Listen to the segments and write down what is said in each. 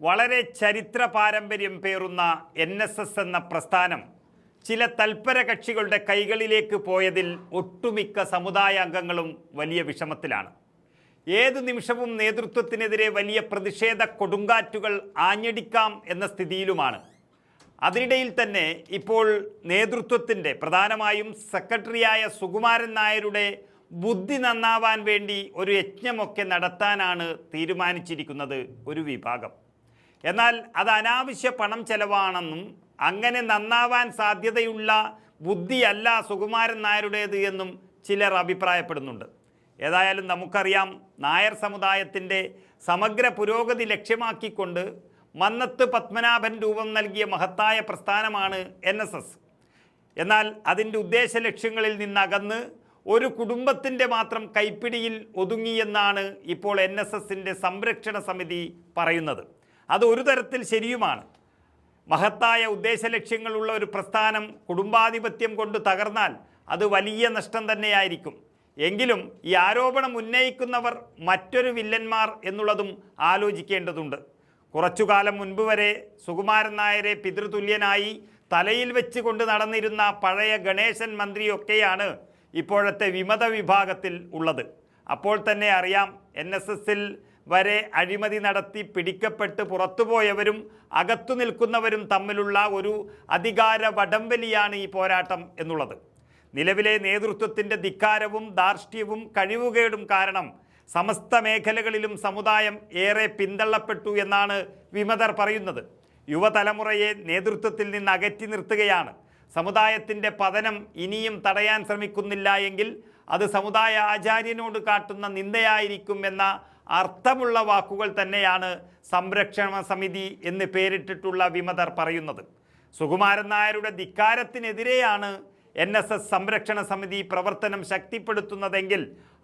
വളരെ ചരിത്ര പാരമ്പര്യം പേറുന്ന NSS എന്ന പ്രസ്ഥാനം ചില തൽപര കക്ഷികളുടെ കൈകളിലേക്ക് പോയതിൽ ഒട്ടുമിക്ക സമുദായ അംഗങ്ങളും വലിയ വിഷമത്തിലാണ്. ഏതു നിമിഷവും നേതൃത്വത്തിനെതിരെ വലിയ പ്രതിഷേധ കൊടുങ്കാറ്റുകൾ ആഞ്ഞടിക്കാം എന്ന സ്ഥിതിയിലുമാണ്. അതിനിടയിൽ തന്നെ ഇപ്പോൾ നേതൃത്വത്തിൻ്റെ പ്രധാനമായും സെക്രട്ടറിയായ സുകുമാരൻ നായരുടെ ബുദ്ധി നന്നാവാൻ വേണ്ടി ഒരു യജ്ഞമൊക്കെ നടത്താനാണ് തീരുമാനിച്ചിരിക്കുന്നത് ഒരു വിഭാഗം. എന്നാൽ അത് അനാവശ്യ പണം ചെലവാണെന്നും അങ്ങനെ നന്നാവാൻ സാധ്യതയുള്ള ബുദ്ധിയല്ല സുകുമാരൻ നായരുടേത് എന്നും ചിലർ അഭിപ്രായപ്പെടുന്നുണ്ട്. ഏതായാലും നമുക്കറിയാം, നായർ സമുദായത്തിൻ്റെ സമഗ്ര പുരോഗതി ലക്ഷ്യമാക്കിക്കൊണ്ട് മന്നത്ത് പത്മനാഭൻ രൂപം നൽകിയ മഹത്തായ പ്രസ്ഥാനമാണ് NSS. എന്നാൽ അതിൻ്റെ ഉദ്ദേശ ലക്ഷ്യങ്ങളിൽ നിന്നകന്ന് ഒരു കുടുംബത്തിൻ്റെ മാത്രം കൈപ്പിടിയിൽ ഒതുങ്ങിയെന്നാണ് ഇപ്പോൾ NSSൻ്റെ സംരക്ഷണ സമിതി പറയുന്നത്. അത് ഒരു തരത്തിൽ ശരിയുമാണ്. മഹത്തായ ഉദ്ദേശ ലക്ഷ്യങ്ങളുള്ള ഒരു പ്രസ്ഥാനം കുടുംബാധിപത്യം കൊണ്ട് തകർന്നാൽ അത് വലിയ നഷ്ടം തന്നെയായിരിക്കും. എങ്കിലും ഈ ആരോപണം ഉന്നയിക്കുന്നവർ മറ്റൊരു വില്ലന്മാർ എന്നുള്ളതും ആലോചിക്കേണ്ടതുണ്ട്. കുറച്ചുകാലം മുൻപ് വരെ സുകുമാരൻ നായരെ പിതൃതുല്യനായി തലയിൽ വെച്ച് കൊണ്ട് നടന്നിരുന്ന പഴയ ഗണേശൻ മന്ത്രിയൊക്കെയാണ് ഇപ്പോഴത്തെ വിമത വിഭാഗത്തിൽ ഉള്ളത്. അപ്പോൾ തന്നെ അറിയാം, NSSൽ വരെ അഴിമതി നടത്തി പിടിക്കപ്പെട്ട് പുറത്തുപോയവരും അകത്തു നിൽക്കുന്നവരും തമ്മിലുള്ള ഒരു അധികാര വടംവലിയാണ് ഈ പോരാട്ടം എന്നുള്ളത്. നിലവിലെ നേതൃത്വത്തിൻ്റെ ധിക്കാരവും ധാർഷ്ട്യവും കഴിവുകേടും കാരണം സമസ്ത മേഖലകളിലും സമുദായം ഏറെ പിന്തള്ളപ്പെട്ടു എന്നാണ് വിമതർ പറയുന്നത്. യുവതലമുറയെ നേതൃത്വത്തിൽ നിന്ന് അകറ്റി നിർത്തുകയാണ്. സമുദായത്തിൻ്റെ പതനം ഇനിയും തടയാൻ ശ്രമിക്കുന്നില്ല എങ്കിൽ അത് സമുദായ ആചാര്യനോട് കാട്ടുന്ന നിന്ദയായിരിക്കും എന്ന അർത്ഥമുള്ള വാക്കുകൾ തന്നെയാണ് സംരക്ഷണ സമിതി എന്ന് പേരിട്ടിട്ടുള്ള വിമതർ പറയുന്നത്. സുകുമാരൻ നായരുടെ ധിക്കാരത്തിനെതിരെയാണ് NSS സംരക്ഷണ സമിതി പ്രവർത്തനം ശക്തിപ്പെടുത്തുന്നതെങ്കിൽ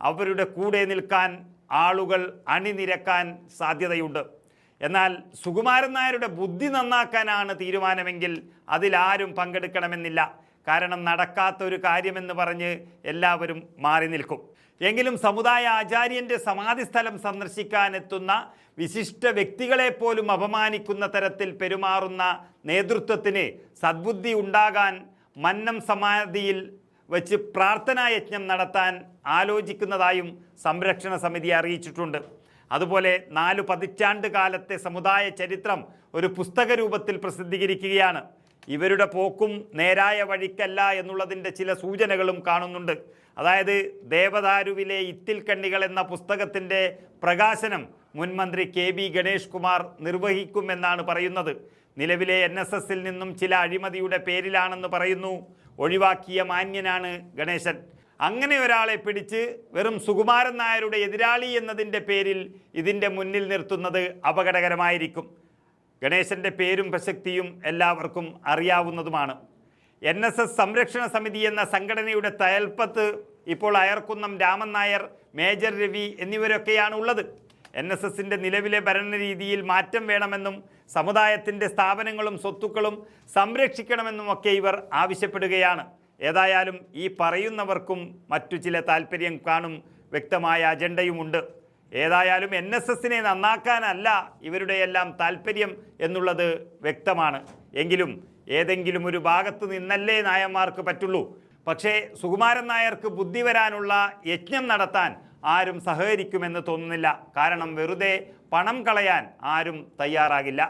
അവരുടെ കൂടെ നിൽക്കാൻ ആളുകൾ അണിനിരക്കാൻ സാധ്യതയുണ്ട്. എന്നാൽ സുകുമാരൻ നായരുടെ ബുദ്ധി നന്നാക്കാനാണ് തീരുമാനമെങ്കിൽ അതിലാരും പങ്കെടുക്കണമെന്നില്ല. കാരണം നടക്കാത്തൊരു കാര്യമെന്ന് പറഞ്ഞ് എല്ലാവരും മാറി നിൽക്കും. എങ്കിലും സമുദായ ആചാര്യൻ്റെ സമാധിസ്ഥലം സന്ദർശിക്കാനെത്തുന്ന വിശിഷ്ട വ്യക്തികളെപ്പോലും അപമാനിക്കുന്ന തരത്തിൽ പെരുമാറുന്ന നേതൃത്വത്തിന് സദ്ബുദ്ധി ഉണ്ടാകാൻ മന്നം സമാധിയിൽ വച്ച് പ്രാർത്ഥനാ യജ്ഞം നടത്താൻ ആലോചിക്കുന്നതായും സംരക്ഷണ സമിതി അറിയിച്ചിട്ടുണ്ട്. അതുപോലെ 4 പതിറ്റാണ്ട് കാലത്തെ സമുദായ ചരിത്രം ഒരു പുസ്തക രൂപത്തിൽ പ്രസിദ്ധീകരിക്കുകയാണ്. ഇവരുടെ പോക്കും നേരായ വഴിക്കല്ല എന്നുള്ളതിൻ്റെ ചില സൂചനകളും കാണുന്നുണ്ട്. അതായത് ദേവദാരുവിലെ ഇത്തിൽ കണ്ണികൾ എന്ന പുസ്തകത്തിൻ്റെ പ്രകാശനം മുൻമന്ത്രി KB ഗണേഷ് കുമാർ നിർവഹിക്കുമെന്നാണ് പറയുന്നത്. നിലവിലെ NSSൽ നിന്നും ചില അഴിമതിയുടെ പേരിലാണെന്ന് പറയുന്നു. ഒഴിവാക്കിയ മാന്യനാണ് ഗണേശൻ. അങ്ങനെ ഒരാളെ പിടിച്ച് വെറും സുകുമാരൻ നായരുടെ എതിരാളി എന്നതിൻ്റെ പേരിൽ ഇതിൻ്റെ മുന്നിൽ നിർത്തുന്നത് അപകടകരമായിരിക്കും. ഗണേശൻ്റെ പേരും പ്രസക്തിയും എല്ലാവർക്കും അറിയാവുന്നതുമാണ്. NSS സംരക്ഷണ സമിതി എന്ന സംഘടനയുടെ തലപ്പത്ത് ഇപ്പോൾ അയർക്കുന്നം രാമൻ നായർ, മേജർ രവി എന്നിവരൊക്കെയാണ് ഉള്ളത്. NSSൻ്റെ നിലവിലെ ഭരണരീതിയിൽ മാറ്റം വേണമെന്നും സമുദായത്തിൻ്റെ സ്ഥാപനങ്ങളും സ്വത്തുക്കളും സംരക്ഷിക്കണമെന്നുമൊക്കെ ഇവർ ആവശ്യപ്പെടുകയാണ്. ഏതായാലും ഈ പറയുന്നവർക്കും മറ്റു ചില താല്പര്യം കാണും, വ്യക്തമായ അജണ്ടയുമുണ്ട്. ഏതായാലും NSSനെ നന്നാക്കാനല്ല ഇവരുടെയെല്ലാം താല്പര്യം എന്നുള്ളത് വ്യക്തമാണ്. എങ്കിലും ഏതെങ്കിലും ഒരു ഭാഗത്ത് നിന്നല്ലേ നായന്മാർക്ക് പറ്റുള്ളൂ. പക്ഷേ സുകുമാരൻ നായർക്ക് ബുദ്ധി വരാനുള്ള യജ്ഞം നടത്താൻ ആരും സഹകരിക്കുമെന്ന് തോന്നുന്നില്ല. കാരണം വെറുതെ പണം കളയാൻ ആരും തയ്യാറാകില്ല.